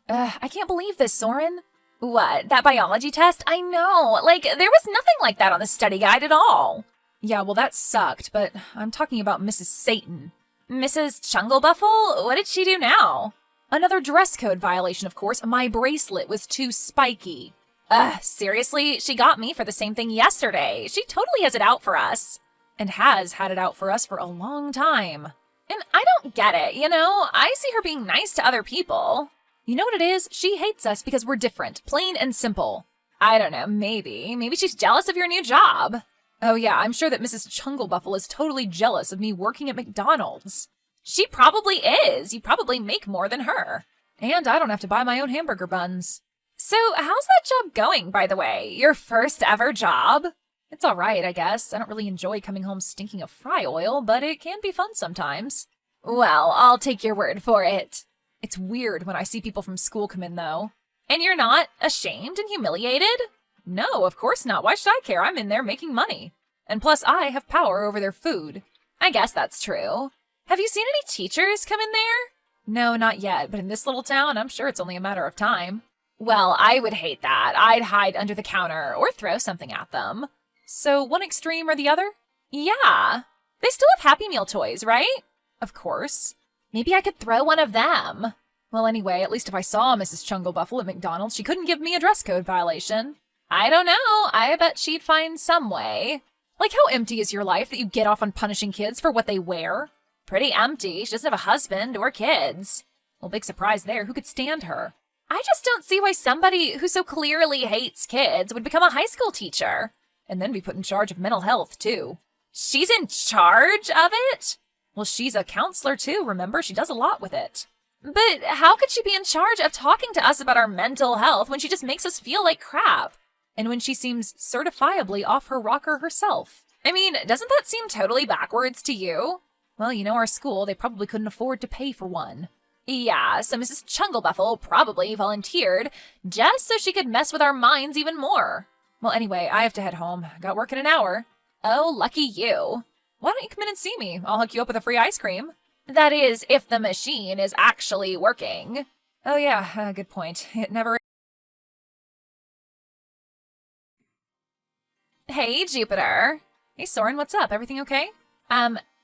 I can't believe this, Soren. What, that biology test? I know, like, there was nothing like that on the study guide at all. Yeah, well, that sucked, but I'm talking about Mrs. Satan. Mrs. Chunglebuffle? What did she do now? Another dress code violation, of course. My bracelet was too spiky. Seriously? She got me for the same thing yesterday. She totally has it out for us. And has had it out for us for a long time. And I don't get it, you know? I see her being nice to other people. You know what it is? She hates us because we're different, plain and simple. I don't know, maybe. Maybe she's jealous of your new job. Oh yeah, I'm sure that Mrs. Chunglebuffle is totally jealous of me working at McDonald's. She probably is. You probably make more than her. And I don't have to buy my own hamburger buns. So how's that job going, by the way? Your first ever job? It's all right, I guess. I don't really enjoy coming home stinking of fry oil, but it can be fun sometimes. Well, I'll take your word for it. It's weird when I see people from school come in, though. And you're not ashamed and humiliated? No, of course not. Why should I care? I'm in there making money. And plus, I have power over their food. I guess that's true. Have you seen any teachers come in there? No, not yet, but in this little town, I'm sure it's only a matter of time. Well, I would hate that. I'd hide under the counter or throw something at them. So one extreme or the other? Yeah. They still have Happy Meal toys, right? Of course. Maybe I could throw one of them. Well, anyway, at least if I saw Mrs. Chunglebuffle at McDonald's, she couldn't give me a dress code violation. I don't know. I bet she'd find some way. Like, how empty is your life that you get off on punishing kids for what they wear? Pretty empty. She doesn't have a husband or kids. Well, big surprise there. Who could stand her? I just don't see why somebody who so clearly hates kids would become a high school teacher. And then be put in charge of mental health, too. She's in charge of it? Well, she's a counselor, too, remember? She does a lot with it. But how could she be in charge of talking to us about our mental health when she just makes us feel like crap? And when she seems certifiably off her rocker herself? I mean, doesn't that seem totally backwards to you? Well, you know, our school, they probably couldn't afford to pay for one. Yeah, so Mrs. Chunglebuffle probably volunteered just so she could mess with our minds even more. Well, anyway, I have to head home. Got work in an hour. Oh, lucky you. Why don't you come in and see me? I'll hook you up with a free ice cream. That is, if the machine is actually working. Oh yeah, good point. It never... Hey, Jupiter. Hey, Soren, what's up? Everything okay?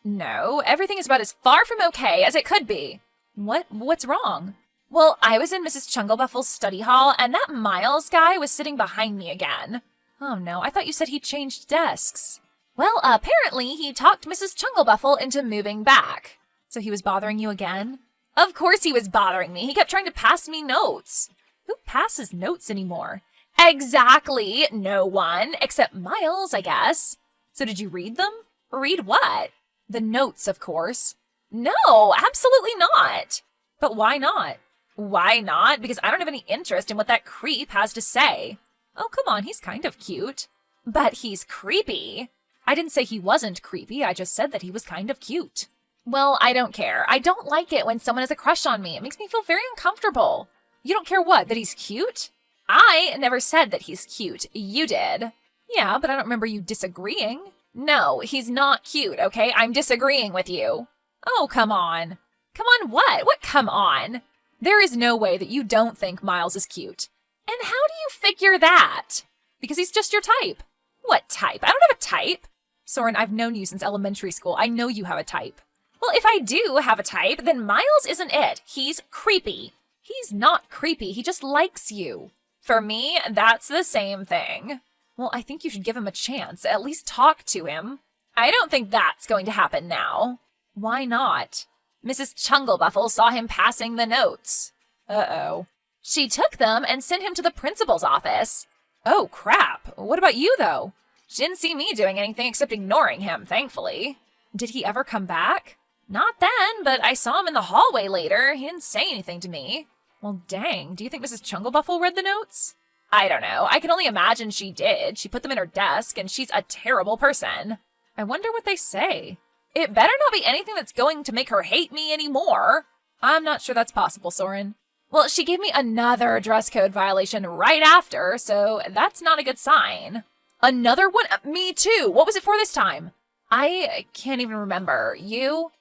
No. Everything is about as far from okay as it could be. What's wrong? Well, I was in Mrs. Chunglebuffle's study hall, and that Miles guy was sitting behind me again. Oh no, I thought you said he changed desks. Well, apparently he talked Mrs. Chunglebuffle into moving back. So he was bothering you again? Of course he was bothering me. He kept trying to pass me notes. Who passes notes anymore? Exactly, no one, except Miles, I guess. So did you read them? Read what? The notes, of course. No, absolutely not. But why not? Why not? Because I don't have any interest in what that creep has to say. Oh, come on, he's kind of cute. But he's creepy. I didn't say he wasn't creepy, I just said that he was kind of cute. Well, I don't care. I don't like it when someone has a crush on me. It makes me feel very uncomfortable. You don't care what, that he's cute? I never said that he's cute. You did. Yeah, but I don't remember you disagreeing. No, he's not cute, okay? I'm disagreeing with you. Oh, come on. Come on what? What come on? There is no way that you don't think Miles is cute. And how do you figure that? Because he's just your type. What type? I don't have a type. Soren, I've known you since elementary school. I know you have a type. Well, if I do have a type, then Miles isn't it. He's creepy. He's not creepy. He just likes you. For me, that's the same thing. Well, I think you should give him a chance. At least talk to him. I don't think that's going to happen now. Why not? Mrs. Chunglebuffle saw him passing the notes. Uh-oh. She took them and sent him to the principal's office. Oh, crap. What about you, though? She didn't see me doing anything except ignoring him, thankfully. Did he ever come back? Not then, but I saw him in the hallway later. He didn't say anything to me. Well, dang. Do you think Mrs. Chunglebuffle read the notes? I don't know. I can only imagine she did. She put them in her desk, and she's a terrible person. I wonder what they say. It better not be anything that's going to make her hate me anymore. I'm not sure that's possible, Soren. Well, she gave me another dress code violation right after, so that's not a good sign. Another one? Me too. What was it for this time? I can't even remember. You?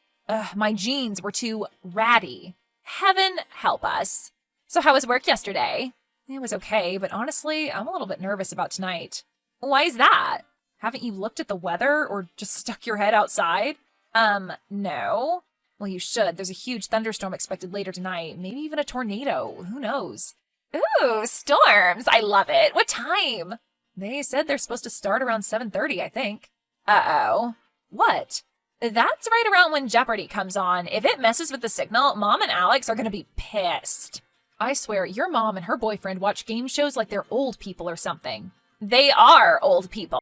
My jeans were too ratty. Heaven help us. So how was work yesterday? It was okay, but honestly, I'm a little bit nervous about tonight. Why is that? Haven't you looked at the weather or just stuck your head outside? No. Well, you should. There's a huge thunderstorm expected later tonight. Maybe even a tornado. Who knows? Ooh, storms. I love it. What time? They said they're supposed to start around 7:30, I think. Uh-oh. What? That's right around when Jeopardy comes on. If it messes with the signal, Mom and Alex are gonna be pissed. I swear, your mom and her boyfriend watch game shows like they're old people or something. They are old people.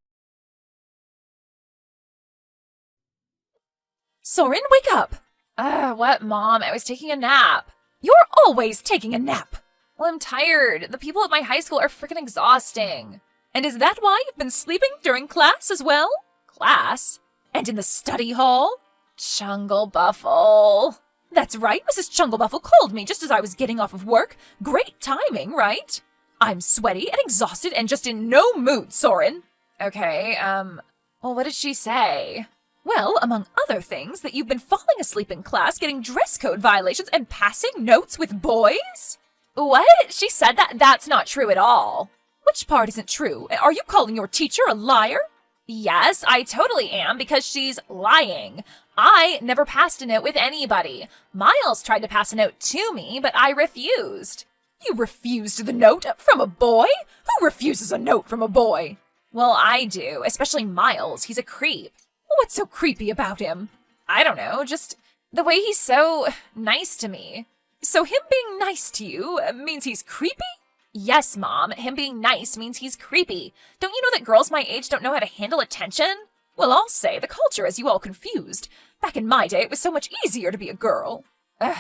Soren, wake up! What, Mom? I was taking a nap. You're always taking a nap! Well, I'm tired. The people at my high school are freaking exhausting. And is that why you've been sleeping during class as well? Class? And in the study hall? Chunglebuffle. That's right, Mrs. Chunglebuffle called me just as I was getting off of work. Great timing, right? I'm sweaty and exhausted and just in no mood, Soren. Okay, well, what did she say? Well, among other things, that you've been falling asleep in class, getting dress code violations, and passing notes with boys? What? She said that? That's not true at all. Which part isn't true? Are you calling your teacher a liar? Yes, I totally am, because she's lying. I never passed a note with anybody. Miles tried to pass a note to me, but I refused. You refused the note from a boy? Who refuses a note from a boy? Well, I do, especially Miles. He's a creep. What's so creepy about him? I don't know, just the way he's so nice to me. So him being nice to you means he's creepy? Yes, Mom. Him being nice means he's creepy. Don't you know that girls my age don't know how to handle attention? Well, I'll say the culture has you all confused. Back in my day, it was so much easier to be a girl.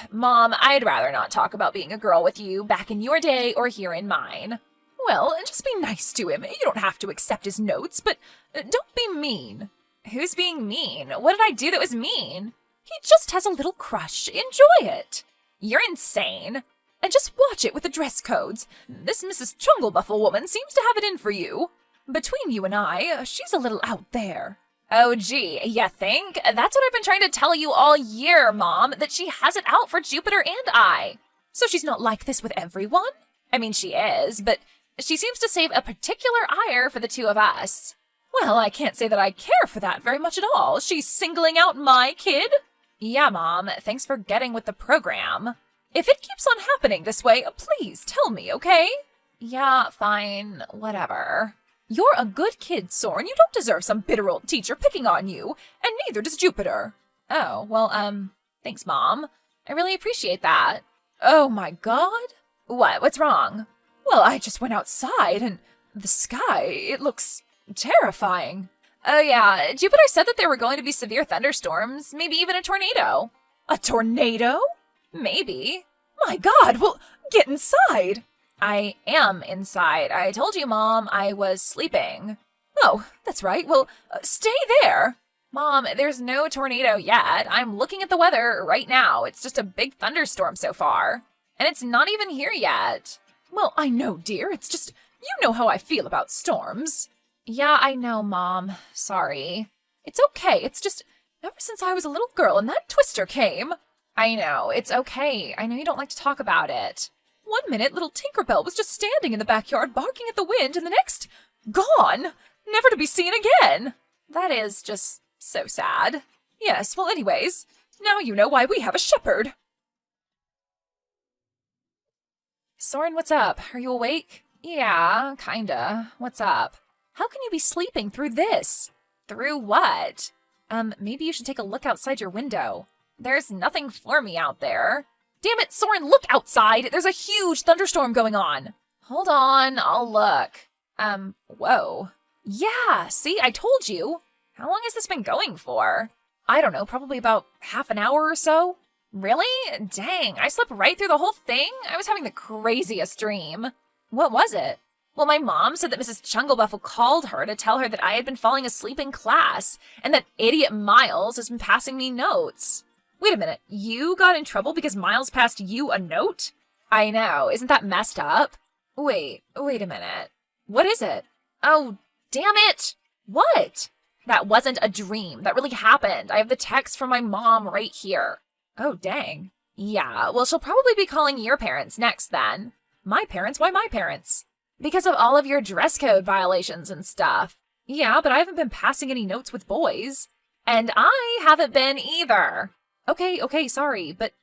Mom, I'd rather not talk about being a girl with you back in your day or here in mine. Well, just be nice to him. You don't have to accept his notes, but don't be mean. Who's being mean? What did I do that was mean? He just has a little crush. Enjoy it. You're insane. And just watch it with the dress codes. This Mrs. Chunglebuffle woman seems to have it in for you. Between you and I, she's a little out there. Oh, gee, ya think? That's what I've been trying to tell you all year, Mom, that she has it out for Jupiter and I. So she's not like this with everyone? I mean, she is, but she seems to save a particular ire for the two of us. Well, I can't say that I care for that very much at all. She's singling out my kid? Yeah, Mom, thanks for getting with the program. If it keeps on happening this way, please tell me, okay? Yeah, fine, whatever. You're a good kid, Soren. You don't deserve some bitter old teacher picking on you, and neither does Jupiter. Oh, well, thanks, Mom. I really appreciate that. Oh my God. What? What's wrong? Well, I just went outside, and the sky, it looks terrifying. Oh yeah, Jupiter said that there were going to be severe thunderstorms, maybe even a tornado. A tornado? Maybe. My God, well, get inside. I am inside. I told you, Mom, I was sleeping. Oh, that's right. Well, stay there. Mom, there's no tornado yet. I'm looking at the weather right now. It's just a big thunderstorm so far. And it's not even here yet. Well, I know, dear. It's just, you know how I feel about storms. Yeah, I know, Mom. Sorry. It's okay. It's just, ever since I was a little girl and that twister came. I know. It's okay. I know you don't like to talk about it. One minute, little Tinkerbell was just standing in the backyard barking at the wind, and the next, gone, never to be seen again. That is just so sad. Yes, well anyways, now you know why we have a shepherd. Soren, what's up? Are you awake? Yeah, kinda. What's up? How can you be sleeping through this? Through what? Maybe you should take a look outside your window. There's nothing for me out there. Damn it, Soren, look outside! There's a huge thunderstorm going on! Hold on, I'll look. Whoa. Yeah, see, I told you. How long has this been going for? I don't know, probably about half an hour or so. Really? Dang, I slept right through the whole thing? I was having the craziest dream. What was it? Well, my mom said that Mrs. Chunglebuffle called her to tell her that I had been falling asleep in class, and that idiot Miles has been passing me notes. Wait a minute, you got in trouble because Miles passed you a note? I know, isn't that messed up? Wait a minute. What is it? Oh, damn it! What? That wasn't a dream. That really happened. I have the text from my mom right here. Oh, dang. Yeah, well, she'll probably be calling your parents next then. My parents? Why my parents? Because of all of your dress code violations and stuff. Yeah, but I haven't been passing any notes with boys. And I haven't been either. Okay, sorry, but,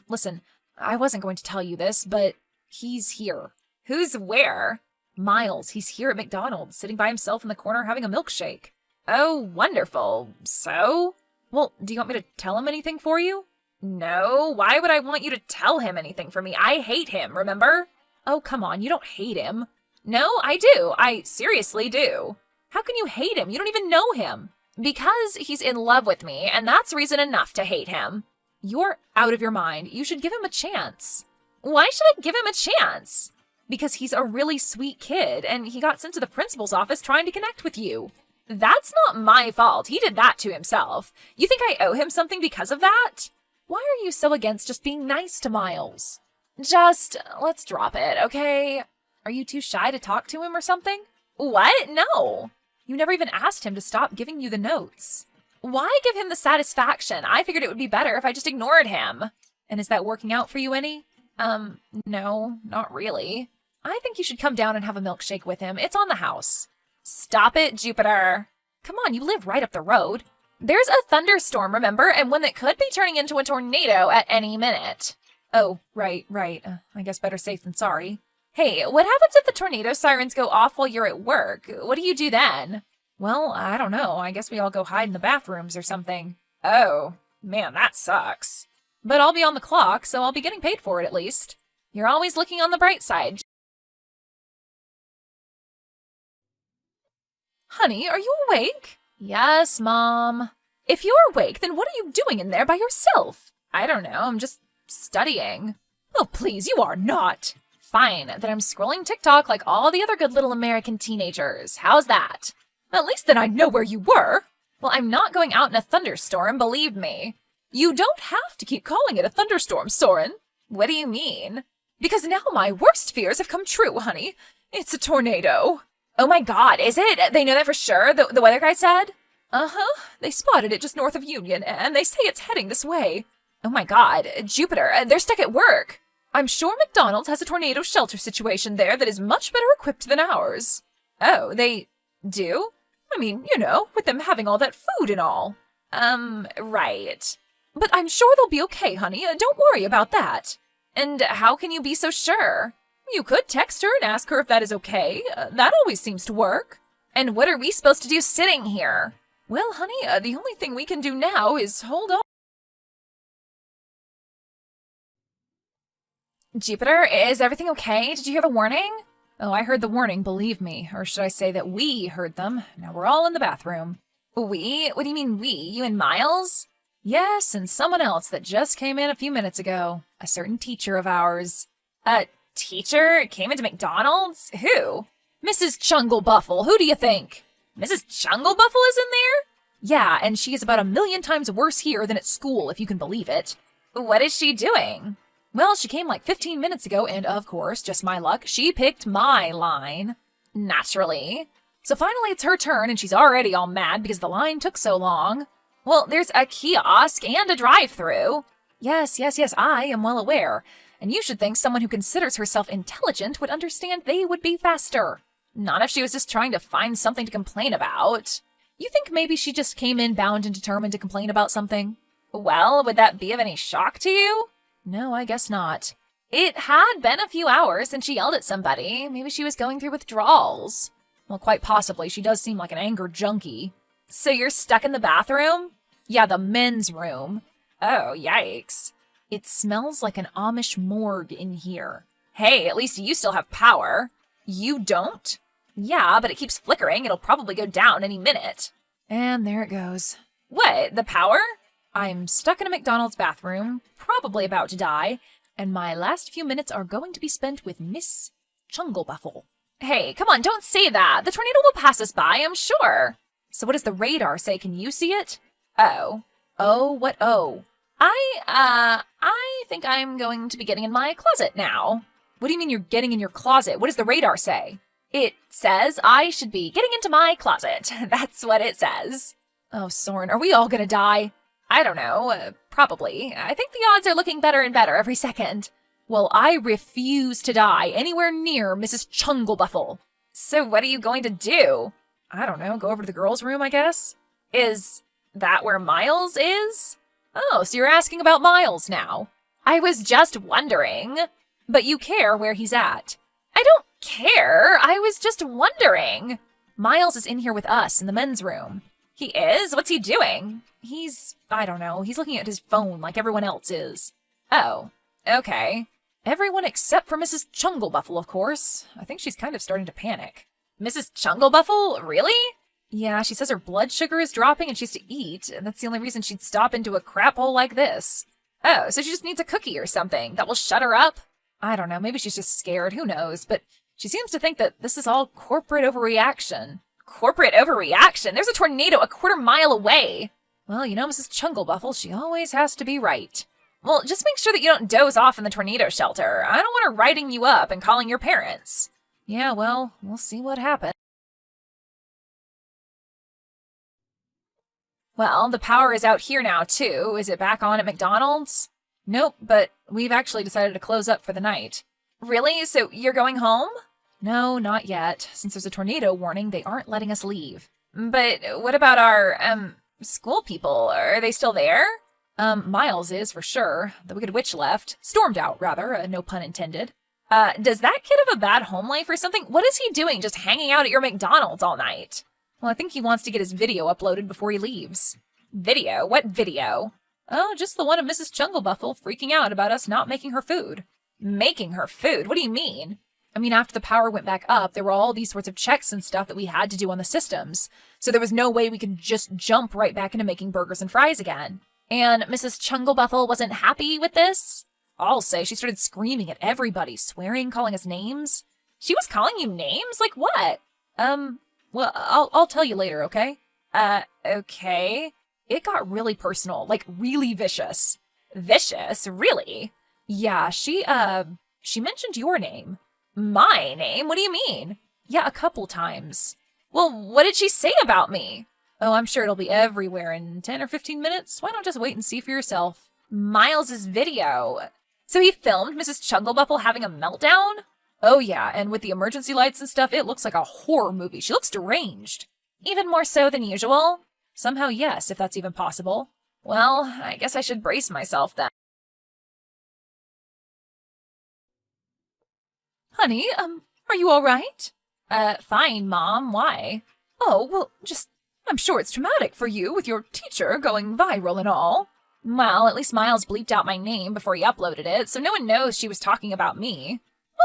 listen, I wasn't going to tell you this, but he's here. Who's where? Miles, he's here at McDonald's, sitting by himself in the corner having a milkshake. Oh, wonderful. So? Well, do you want me to tell him anything for you? No, why would I want you to tell him anything for me? I hate him, remember? Oh, come on, you don't hate him. No, I do. I seriously do. How can you hate him? You don't even know him. Because he's in love with me, and that's reason enough to hate him. You're out of your mind. You should give him a chance. Why should I give him a chance? Because he's a really sweet kid, and he got sent to the principal's office trying to connect with you. That's not my fault. He did that to himself. You think I owe him something because of that? Why are you so against just being nice to Miles? Let's drop it, okay? Are you too shy to talk to him or something? What? No. You never even asked him to stop giving you the notes. Why give him the satisfaction? I figured it would be better if I just ignored him. And is that working out for you any? No, not really. I think you should come down and have a milkshake with him. It's on the house. Stop it, Jupiter. Come on, you live right up the road. There's a thunderstorm, remember? And one that could be turning into a tornado at any minute. Oh, right. I guess better safe than sorry. Hey, what happens if the tornado sirens go off while you're at work? What do you do then? Well, I don't know. I guess we all go hide in the bathrooms or something. Oh, man, that sucks. But I'll be on the clock, so I'll be getting paid for it at least. You're always looking on the bright side. Honey, are you awake? Yes, Mom. If you're awake, then what are you doing in there by yourself? I don't know. I'm just studying. Oh, please, you are not. Fine, then I'm scrolling TikTok like all the other good little American teenagers. How's that? At least then I know where you were. Well, I'm not going out in a thunderstorm, believe me. You don't have to keep calling it a thunderstorm, Soren. What do you mean? Because now my worst fears have come true, honey. It's a tornado. Oh my god, is it? They know that for sure? The weather guy said? Uh-huh. They spotted it just north of Union, and they say it's heading this way. Oh my god, Jupiter, they're stuck at work. I'm sure McDonald's has a tornado shelter situation there that is much better equipped than ours. Oh, they do? I mean, you know, with them having all that food and all. Right. But I'm sure they'll be okay, honey. Don't worry about that. And how can you be so sure? You could text her and ask her if that is okay. That always seems to work. And what are we supposed to do sitting here? Well, honey, the only thing we can do now is hold on. Jupiter, is everything okay? Did you hear the warning? Oh, I heard the warning, believe me. Or should I say that we heard them. Now we're all in the bathroom. We? What do you mean we? You and Miles? Yes, and someone else that just came in a few minutes ago. A certain teacher of ours. A teacher? Came into McDonald's? Who? Mrs. Chunglebuffle. Who do you think? Mrs. Chunglebuffle is in there? Yeah, and she is about 1,000,000 times worse here than at school, if you can believe it. What is she doing? Well, she came like 15 minutes ago, and of course, just my luck, she picked my line. Naturally. So finally it's her turn, and she's already all mad because the line took so long. Well, there's a kiosk and a drive-thru. Yes, I am well aware. And you should think someone who considers herself intelligent would understand they would be faster. Not if she was just trying to find something to complain about. You think maybe she just came in bound and determined to complain about something? Well, would that be of any shock to you? No, I guess not. It had been a few hours since she yelled at somebody. Maybe she was going through withdrawals. Well, quite possibly. She does seem like an anger junkie. So you're stuck in the bathroom? Yeah, the men's room. Oh, yikes. It smells like an Amish morgue in here. Hey, at least you still have power. You don't? Yeah, but it keeps flickering. It'll probably go down any minute. And there it goes. What, the power? I'm stuck in a McDonald's bathroom, probably about to die, and my last few minutes are going to be spent with Miss Chunglebuffle. Hey, come on, don't say that. The tornado will pass us by, I'm sure. So what does the radar say? Can you see it? Oh. Oh, what oh? I think I'm going to be getting in my closet now. What do you mean you're getting in your closet? What does the radar say? It says I should be getting into my closet. That's what it says. Oh, Soren, are we all gonna die? I don't know. probably. I think the odds are looking better and better every second. Well, I refuse to die anywhere near Mrs. Chunglebuffle. So what are you going to do? I don't know, go over to the girls' room, I guess? Is that where Miles is? Oh, so you're asking about Miles now. I was just wondering. But you care where he's at. I don't care. I was just wondering. Miles is in here with us in the men's room. He is? What's he doing? I don't know, he's looking at his phone like everyone else is. Oh, okay. Everyone except for Mrs. Chunglebuffle, of course. I think she's kind of starting to panic. Mrs. Chunglebuffle? Really? Yeah, she says her blood sugar is dropping and she's to eat, and that's the only reason she'd stop into a crap hole like this. Oh, so she just needs a cookie or something that will shut her up? I don't know, maybe she's just scared, who knows, but she seems to think that this is all corporate overreaction. Corporate overreaction? There's a tornado a quarter mile away! Well, you know, Mrs. Chunglebuffle, she always has to be right. Well, just make sure that you don't doze off in the tornado shelter. I don't want her writing you up and calling your parents. Yeah, well, we'll see what happens. Well, the power is out here now, too. Is it back on at McDonald's? Nope, but we've actually decided to close up for the night. Really? So you're going home? No, not yet. Since there's a tornado warning, they aren't letting us leave. But what about our, school people? Are they still there? Miles is, for sure. The Wicked Witch left. Stormed out, rather, no pun intended. Does that kid have a bad home life or something? What is he doing just hanging out at your McDonald's all night? Well, I think he wants to get his video uploaded before he leaves. Video? What video? Oh, just the one of Mrs. Chunglebuffle freaking out about us not making her food. Making her food? What do you mean? I mean, after the power went back up, there were all these sorts of checks and stuff that we had to do on the systems, so there was no way we could just jump right back into making burgers and fries again. And Mrs. Chunglebuffle wasn't happy with this? I'll say she started screaming at everybody, swearing, calling us names. She was calling you names? Like what? Well, I'll tell you later, okay? Okay. It got really personal, like really vicious. Vicious? Really? Yeah, she mentioned your name. My name? What do you mean? Yeah, a couple times. Well, what did she say about me? Oh, I'm sure it'll be everywhere in 10 or 15 minutes. Why not just wait and see for yourself? Miles's video. So he filmed Mrs. Chunglebuffle having a meltdown? Oh yeah, and with the emergency lights and stuff, it looks like a horror movie. She looks deranged. Even more so than usual? Somehow yes, if that's even possible. Well, I guess I should brace myself then. Honey, are you all right? Fine, Mom. Why? Oh, well, I'm sure it's traumatic for you with your teacher going viral and all. Well, at least Miles bleeped out my name before he uploaded it, so no one knows she was talking about me.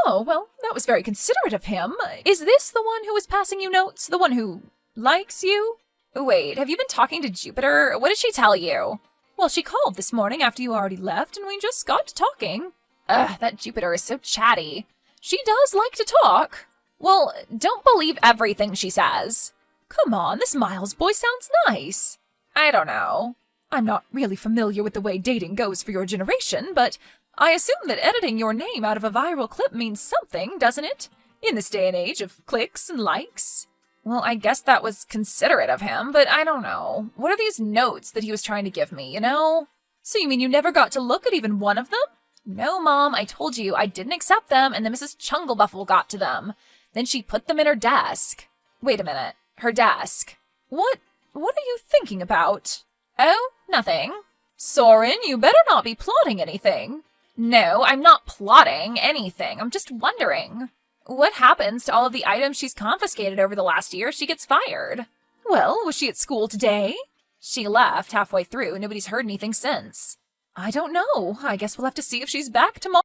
Oh, well, that was very considerate of him. Is this the one who was passing you notes? The one who likes you? Wait, have you been talking to Jupiter? What did she tell you? Well, she called this morning after you already left, and we just got to talking. Ugh, that Jupiter is so chatty. She does like to talk. Well, don't believe everything she says. Come on, this Miles boy sounds nice. I don't know. I'm not really familiar with the way dating goes for your generation, but I assume that editing your name out of a viral clip means something, doesn't it? In this day and age of clicks and likes. Well, I guess that was considerate of him, but I don't know. What are these notes that he was trying to give me, you know? So you mean you never got to look at even one of them? No, Mom, I told you I didn't accept them, and then Mrs. Chunglebuffle got to them. Then she put them in her desk. Wait a minute. Her desk. What are you thinking about? Oh, nothing. Soren, you better not be plotting anything. No, I'm not plotting anything. I'm just wondering. What happens to all of the items she's confiscated over the last year if she gets fired? Well, was she at school today? She left halfway through. Nobody's heard anything since. I don't know. I guess we'll have to see if she's back tomorrow.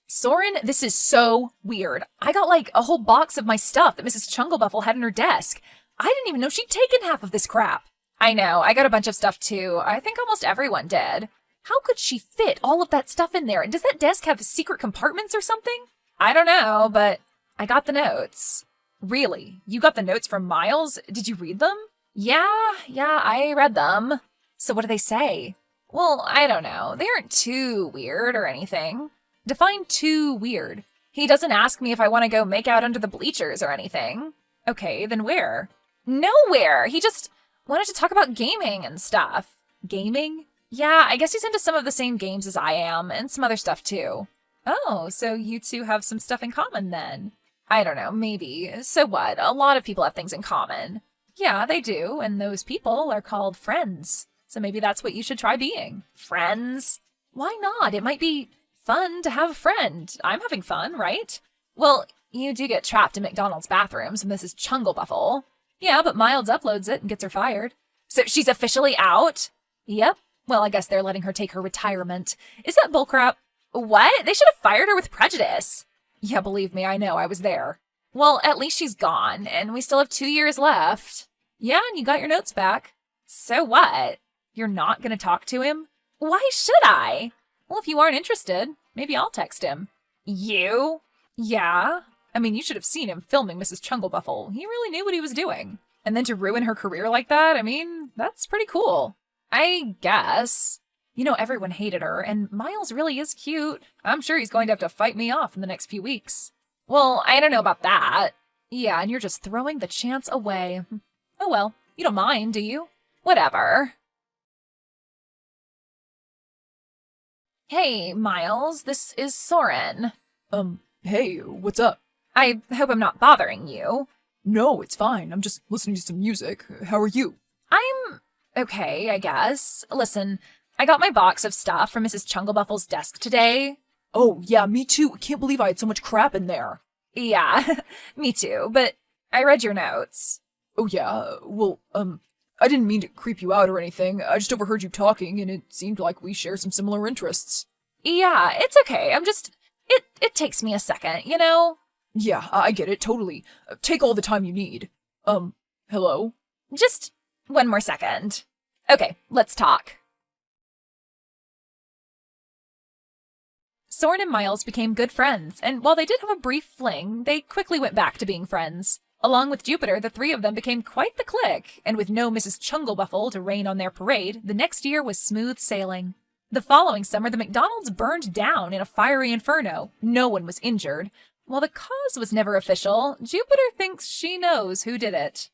Soren, this is so weird. I got like a whole box of my stuff that Mrs. Chunglebuffle had in her desk. I didn't even know she'd taken half of this crap. I know, I got a bunch of stuff too. I think almost everyone did. How could she fit all of that stuff in there? And does that desk have secret compartments or something? I don't know, but I got the notes. Really? You got the notes from Miles? Did you read them? Yeah, I read them. So what do they say? Well, I don't know. They aren't too weird or anything. Define too weird. He doesn't ask me if I want to go make out under the bleachers or anything. Okay, then where? Nowhere. He just Wanted to talk about gaming and stuff. Gaming? Yeah, I guess he's into some of the same games as I am, and some other stuff too. Oh, so you two have some stuff in common then? I don't know, maybe. So what? A lot of people have things in common. Yeah, they do, and those people are called friends. So maybe that's what you should try being. Friends? Why not? It might be fun to have a friend. I'm having fun, right? Well, you do get trapped in McDonald's bathrooms with Mrs. Chunglebuffle. Yeah, but Miles uploads it and gets her fired. So she's officially out? Yep. Well, I guess they're letting her take her retirement. Is that bullcrap? What? They should have fired her with prejudice. Yeah, believe me, I know, I was there. Well, at least she's gone, and we still have 2 years left. Yeah, and you got your notes back. So what? You're not gonna talk to him? Why should I? Well, if you aren't interested, maybe I'll text him. You? Yeah. I mean, you should have seen him filming Mrs. Chunglebuffle. He really knew what he was doing. And then to ruin her career like that, I mean, that's pretty cool. I guess. You know, everyone hated her, and Miles really is cute. I'm sure he's going to have to fight me off in the next few weeks. Well, I don't know about that. Yeah, and you're just throwing the chance away. Oh well, you don't mind, do you? Whatever. Hey, Miles, this is Soren. Hey, what's up? I hope I'm not bothering you. No, it's fine. I'm just listening to some music. How are you? I'm okay, I guess. Listen, I got my box of stuff from Mrs. Chunglebuffle's desk today. Oh, yeah, me too. I can't believe I had so much crap in there. Yeah, me too, but I read your notes. Oh, yeah? Well, I didn't mean to creep you out or anything. I just overheard you talking, and it seemed like we share some similar interests. Yeah, it's okay. It takes me a second, you know? Yeah, I get it, totally. Take all the time you need. Hello? Just one more second. Okay, let's talk. Soren and Miles became good friends, and while they did have a brief fling, they quickly went back to being friends. Along with Jupiter, the three of them became quite the clique, and with no Mrs. Chunglebuffle to rain on their parade, the next year was smooth sailing. The following summer, the McDonald's burned down in a fiery inferno. No one was injured. While the cause was never official, Jupiter thinks she knows who did it.